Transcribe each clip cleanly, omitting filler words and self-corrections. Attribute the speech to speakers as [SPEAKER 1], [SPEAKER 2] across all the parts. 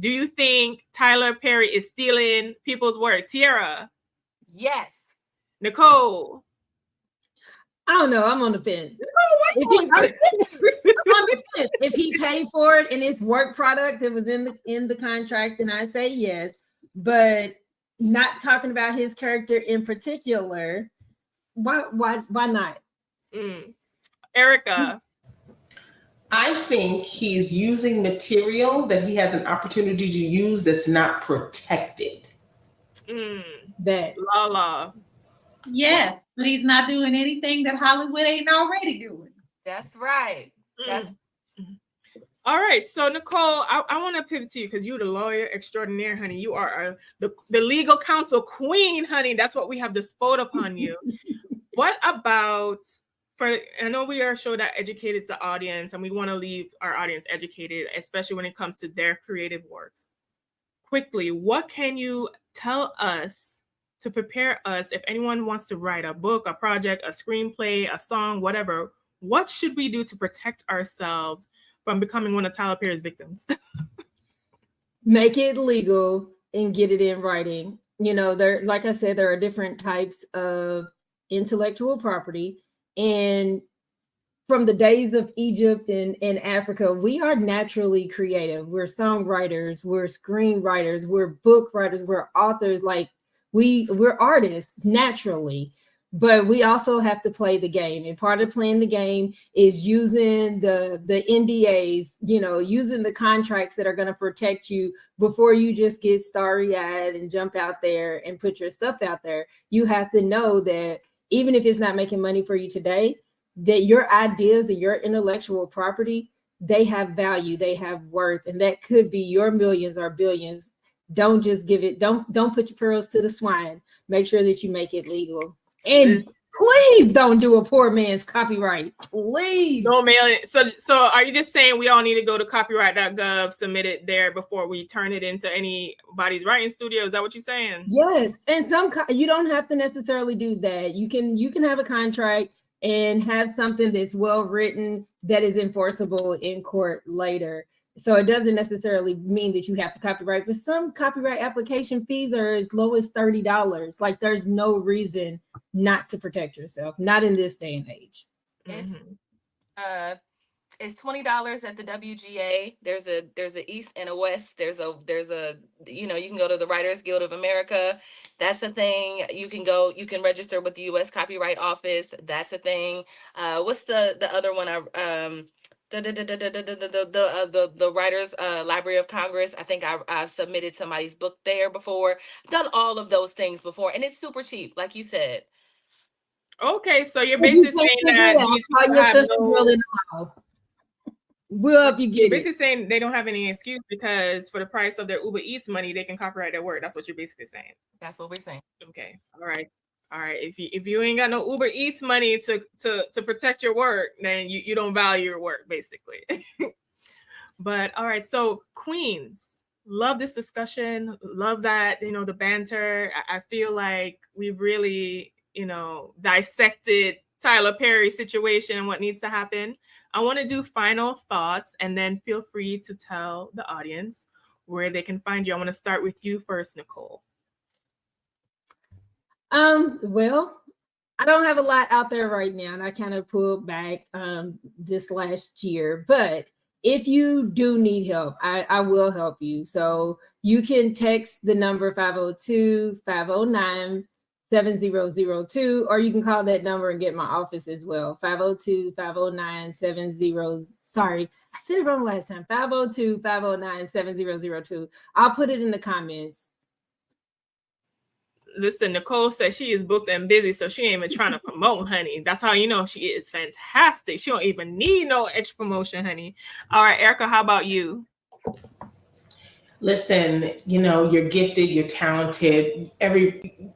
[SPEAKER 1] Do you think Tyler Perry is stealing people's work? Tiara?
[SPEAKER 2] Yes.
[SPEAKER 1] Nicole?
[SPEAKER 3] I don't know. I'm on the fence.
[SPEAKER 1] I'm
[SPEAKER 3] on the fence. If he paid for it and it's work product that was in the contract, then I say yes. But not talking about his character in particular, why not?
[SPEAKER 1] Erica?
[SPEAKER 4] I think he's using material that he has an opportunity to use that's not protected.
[SPEAKER 3] That
[SPEAKER 1] Lala?
[SPEAKER 5] Yes, but he's not doing anything that Hollywood ain't already doing.
[SPEAKER 2] That's right. That's
[SPEAKER 1] all right. So Nicole, I want to pivot to you because you're the lawyer extraordinaire, honey. You are the legal counsel queen, honey. That's what we have bestowed upon you. What about I know we are a show that educates the audience, and we want to leave our audience educated, especially when it comes to their creative works. Quickly, what can you tell us to prepare us if anyone wants to write a book, a project, a screenplay, a song, whatever? What should we do to protect ourselves from becoming one of Tyler Perry's victims?
[SPEAKER 3] Make it legal and get it in writing. You know, like I said, there are different types of intellectual property. And from the days of Egypt and Africa, we are naturally creative. We're songwriters, we're screenwriters, we're book writers, we're authors. Like we're artists naturally. But we also have to play the game. And part of playing the game is using the NDAs, you know, using the contracts that are going to protect you before you just get starry-eyed and jump out there and put your stuff out there. You have to know that even if it's not making money for you today, that your ideas and your intellectual property, they have value, they have worth, and that could be your millions or billions. Don't just give it, don't put your pearls to the swine. Make sure that you make it legal. And please don't do a poor man's copyright. Please.
[SPEAKER 1] Don't mail it. So are you just saying we all need to go to copyright.gov, submit it there before we turn it into anybody's writing studio? Is that what you're saying?
[SPEAKER 3] Yes. And you don't have to necessarily do that. You can have a contract and have something that's well written that is enforceable in court later. So it doesn't necessarily mean that you have to copyright, but some copyright application fees are as low as $30. Like there's no reason not to protect yourself, not in this day and age.
[SPEAKER 2] It's $20 at the WGA. There's a East and a West. There's a you know, you can go to the Writers Guild of America. That's a thing. You can register with the U.S. Copyright Office. That's a thing. What's the other one? The Writers Library of Congress. I think I've submitted somebody's book there before. Done all of those things before, and it's super cheap, like you said.
[SPEAKER 1] Okay, so you're basically saying that these people have you're basically saying they don't have any excuse because for the price of their Uber Eats money, they can copyright their work. That's what you're basically saying.
[SPEAKER 2] That's what we're saying.
[SPEAKER 1] Okay, all right. If you ain't got no Uber Eats money to protect your work, then you don't value your work, basically. But all right, so Queens, love this discussion. Love that, you know, the banter. I feel like we've really, you know, dissected Tyler Perry situation and what needs to happen. I want to do final thoughts and then feel free to tell the audience where they can find you. I want to start with you first, Nicole.
[SPEAKER 3] Well, I don't have a lot out there right now, and I kind of pulled back this last year, but if you do need help, I will help you. So you can text the number 502-509-7002, or you can call that number and get my office as well. 502-509-70. Sorry, I said it wrong last time. 502-509-7002. I'll put it in the comments.
[SPEAKER 1] Listen, Nicole says she is booked and busy, so she ain't even trying to promote, honey. That's how you know she is fantastic. She don't even need no extra promotion, honey. All right, Erica, how about you?
[SPEAKER 4] Listen, you know, you're gifted, you're talented.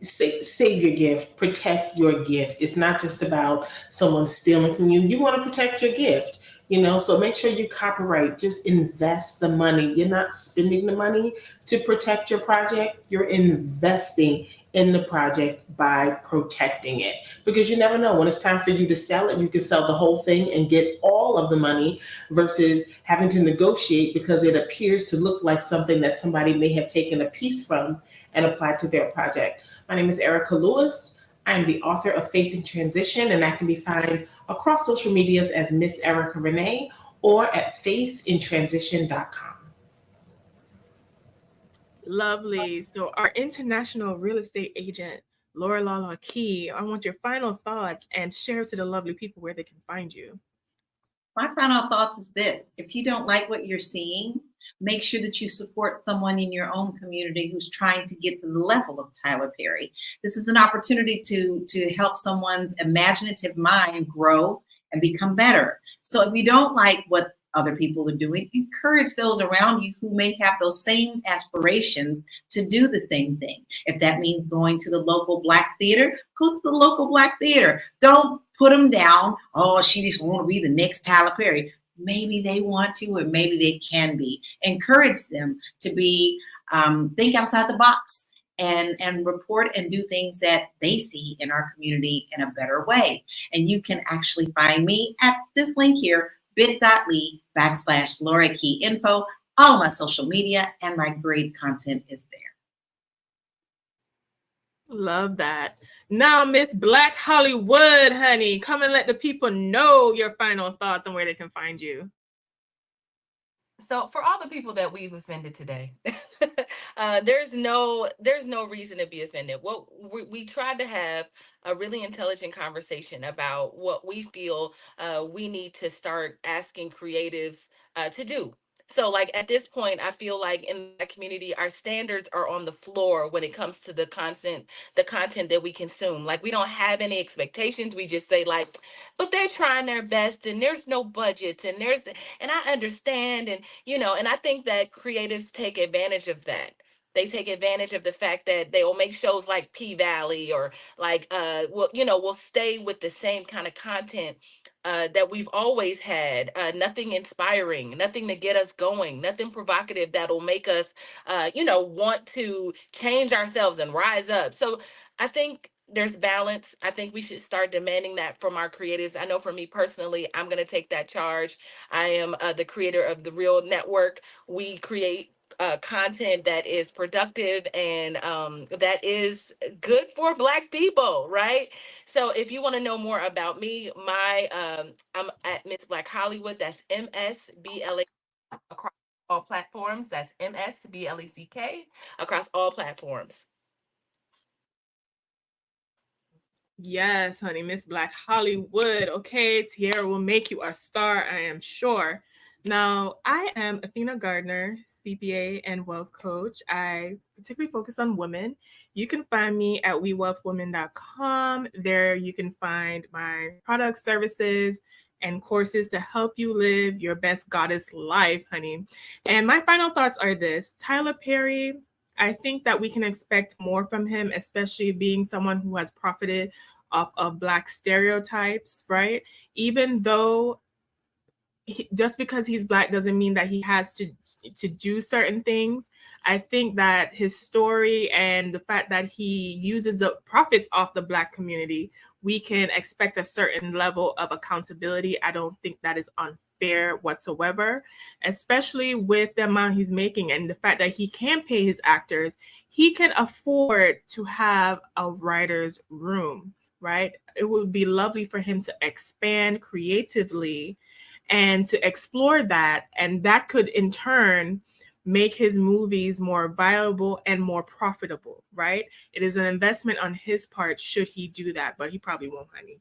[SPEAKER 4] Save your gift, protect your gift. It's not just about someone stealing from you. You want to protect your gift, you know, so make sure you copyright, just invest the money. You're not spending the money to protect your project. You're investing in the project by protecting it. Because you never know, when it's time for you to sell it, you can sell the whole thing and get all of the money versus having to negotiate because it appears to look like something that somebody may have taken a piece from and applied to their project. My name is Erica Lewis. I am the author of Faith in Transition, and I can be found across social medias as Miss Erica Renee or at faithintransition.com.
[SPEAKER 1] Lovely. So our international real estate agent, Laura Lala Key, I want your final thoughts and share to the lovely people where they can find you.
[SPEAKER 5] My final thoughts is this: if you don't like what you're seeing, make sure that you support someone in your own community who's trying to get to the level of Tyler Perry. This is an opportunity to help someone's imaginative mind grow and become better. So if you don't like what other people are doing, encourage those around you who may have those same aspirations to do the same thing. If that means going to the local Black theater, go to the local Black theater. Don't put them down. Oh, she just want to be the next Tyler Perry. Maybe they want to, or maybe they can be. Encourage them to be, think outside the box and report and do things that they see in our community in a better way. And you can actually find me at this link here, bit.ly/Laura Key Info. All my social media and my great content is there.
[SPEAKER 1] Love that. Now, Miss Black Hollywood, honey, come and let the people know your final thoughts and where they can find you.
[SPEAKER 2] So for all the people that we've offended today, there's no reason to be offended. Well, we tried to have a really intelligent conversation about what we feel we need to start asking creatives to do. So like at this point, I feel like in the community, our standards are on the floor when it comes to the content that we consume. Like we don't have any expectations. We just say like, but they're trying their best and there's no budgets and I understand. And, and I think that creatives take advantage of that. They take advantage of the fact that they will make shows like P-Valley or like, we'll stay with the same kind of content that we've always had. Nothing inspiring, nothing to get us going, nothing provocative that'll make us, want to change ourselves and rise up. So I think there's balance. I think we should start demanding that from our creatives. I know for me personally, I'm going to take that charge. I am the creator of The Real Network. We create content that is productive and that is good for Black people, right? So if you want to know more about me, I'm at Miss Black Hollywood. That's MSBLA across all platforms. That's MSBLECK across all platforms.
[SPEAKER 1] Yes, honey, Miss Black Hollywood. Okay, Tiara will make you a star, I am sure. Now, I am Athena Gardner, CPA and wealth coach. I particularly focus on women. You can find me at wewealthwomen.com. There you can find my products, services, and courses to help you live your best goddess life, honey. And my final thoughts are this: Tyler Perry, I think that we can expect more from him, especially being someone who has profited off of Black stereotypes, right? Even though just because he's Black doesn't mean that he has to do certain things. I think that his story and the fact that he uses the profits off the Black community, we can expect a certain level of accountability. I don't think that is unfair whatsoever, especially with the amount he's making and the fact that he can pay his actors. He can afford to have a writer's room, right? It would be lovely for him to expand creatively and to explore that. And that could in turn make his movies more viable and more profitable, right? It is an investment on his part should he do that, but he probably won't, honey.